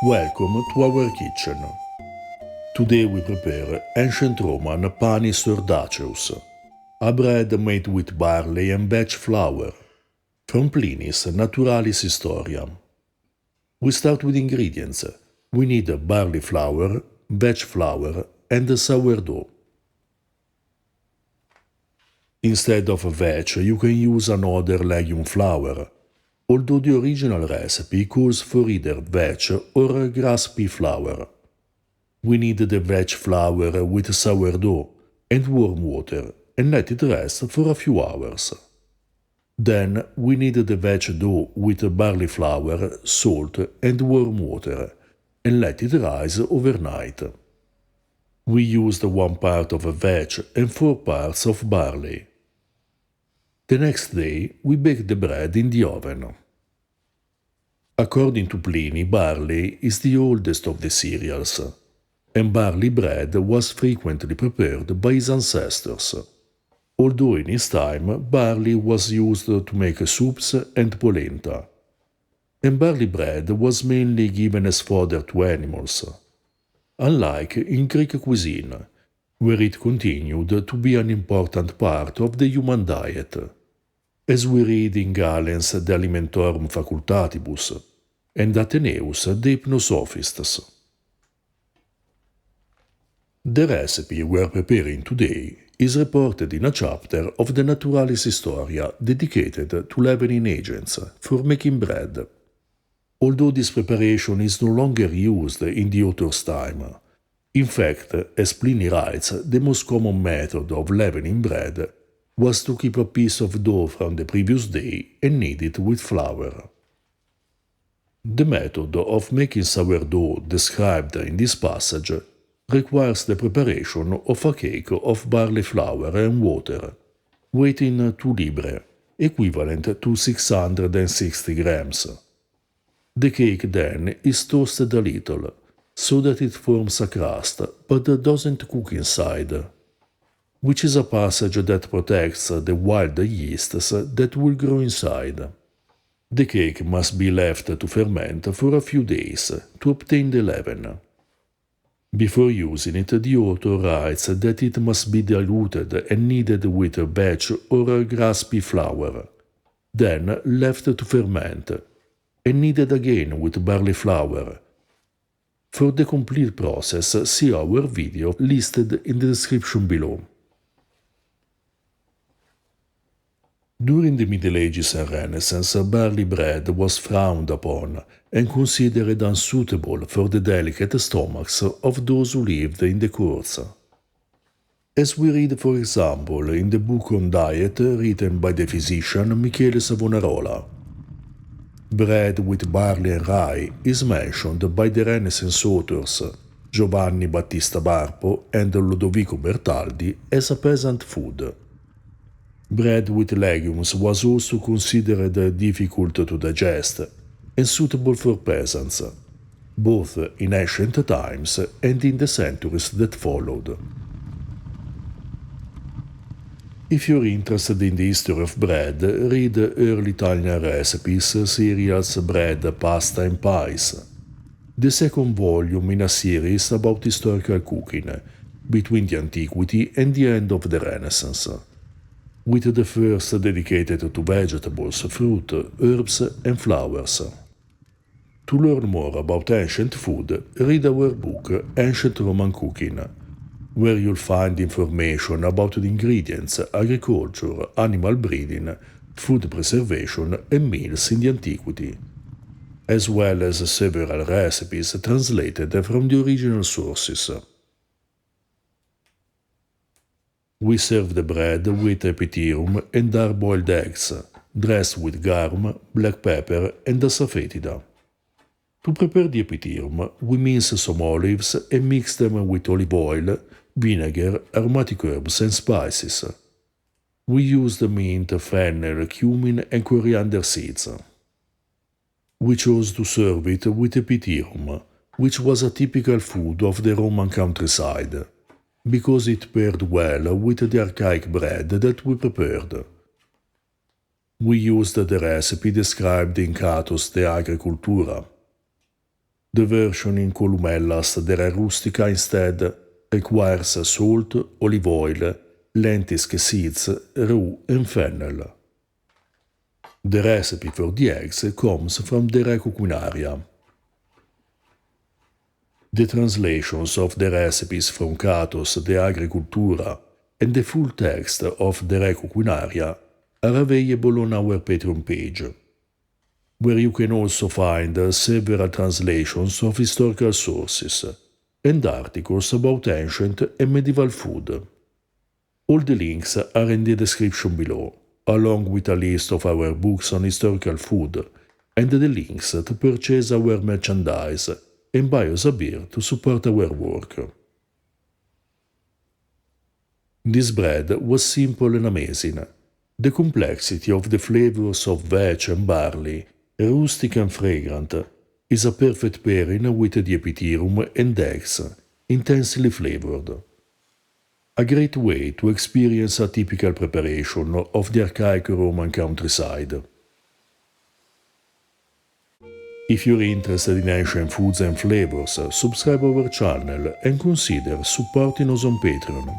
Welcome to our kitchen. Today we prepare ancient Roman panis sordaceus, a bread made with barley and vetch flour, from Pliny's Naturalis Historia. We start with ingredients. We need barley flour, vetch flour, and sourdough. Instead of vetch, you can use another legume flour, although the original recipe calls for either vetch or grass pea flour. We need the vetch flour with sourdough and warm water and let it rest for a few hours. Then we need the vetch dough with barley flour, salt and warm water and let it rise overnight. We used 1 part of vetch and 4 parts of barley. The next day we bake the bread in the oven. According to Pliny, barley is the oldest of the cereals, and barley bread was frequently prepared by his ancestors, although in his time barley was used to make soups and polenta, and barley bread was mainly given as fodder to animals, unlike in Greek cuisine, where it continued to be an important part of the human diet, as we read in Galen's De Alimentorum Facultatibus and Athenaeus De Hypnosophistes. The recipe we are preparing today is reported in a chapter of the Naturalis Historia dedicated to leavening agents for making bread. Although this preparation is no longer used in the author's time, in fact, as Pliny writes, the most common method of leavening bread was to keep a piece of dough from the previous day and knead it with flour. The method of making sourdough described in this passage requires the preparation of a cake of barley flour and water, weighing 2 libre, equivalent to 660 grams. The cake then is toasted a little, so that it forms a crust but doesn't cook inside, which is a passage that protects the wild yeasts that will grow inside. The cake must be left to ferment for a few days to obtain the leaven. Before using it, the author writes that it must be diluted and kneaded with vetch or grass pea flour, then left to ferment, and kneaded again with barley flour. For the complete process, see our video listed in the description below. During the Middle Ages and Renaissance, barley bread was frowned upon and considered unsuitable for the delicate stomachs of those who lived in the courts. As we read, for example, in the book on diet written by the physician Michele Savonarola. Bread with barley and rye is mentioned by the Renaissance authors Giovanni Battista Barpo and Lodovico Bertaldi as a peasant food. Bread with legumes was also considered difficult to digest and suitable for peasants, both in ancient times and in the centuries that followed. If you're interested in the history of bread, read Early Italian Recipes, Cereals, Bread, Pasta and Pies, the second volume in a series about historical cooking between the Antiquity and the end of the Renaissance, with the first dedicated to vegetables, fruit, herbs and flowers. To learn more about ancient food, read our book Ancient Roman Cooking, where you'll find information about the ingredients, agriculture, animal breeding, food preservation and meals in the Antiquity, as well as several recipes translated from the original sources. We serve the bread with epithyrum and hard-boiled eggs, dressed with garum, black pepper and asafoetida. To prepare the epithyrum, we mince some olives and mix them with olive oil, vinegar, aromatic herbs and spices. We used mint, fennel, cumin and coriander seeds. We chose to serve it with epithyrum, which was a typical food of the Roman countryside, because it paired well with the archaic bread that we prepared. We used the recipe described in Cato's De Agricultura. The version in columellas della rustica instead requires salt, olive oil, lentisk seeds, rue, and fennel. The recipe for the eggs comes from the Reco Quinaria. The translations of the recipes from Catos de Agricultura and the full text of the Reco Quinaria are available on our Patreon page, where you can also find several translations of historical sources and articles about ancient and medieval food. All the links are in the description below, along with a list of our books on historical food and the links to purchase our merchandise and buy us a beer to support our work. This bread was simple and amazing. The complexity of the flavors of vetch and barley, rustic and fragrant, is a perfect pairing with the epitherium and eggs, intensely flavored. A great way to experience a typical preparation of the archaic Roman countryside. If you're interested in ancient foods and flavors, subscribe our channel and consider supporting us on Patreon.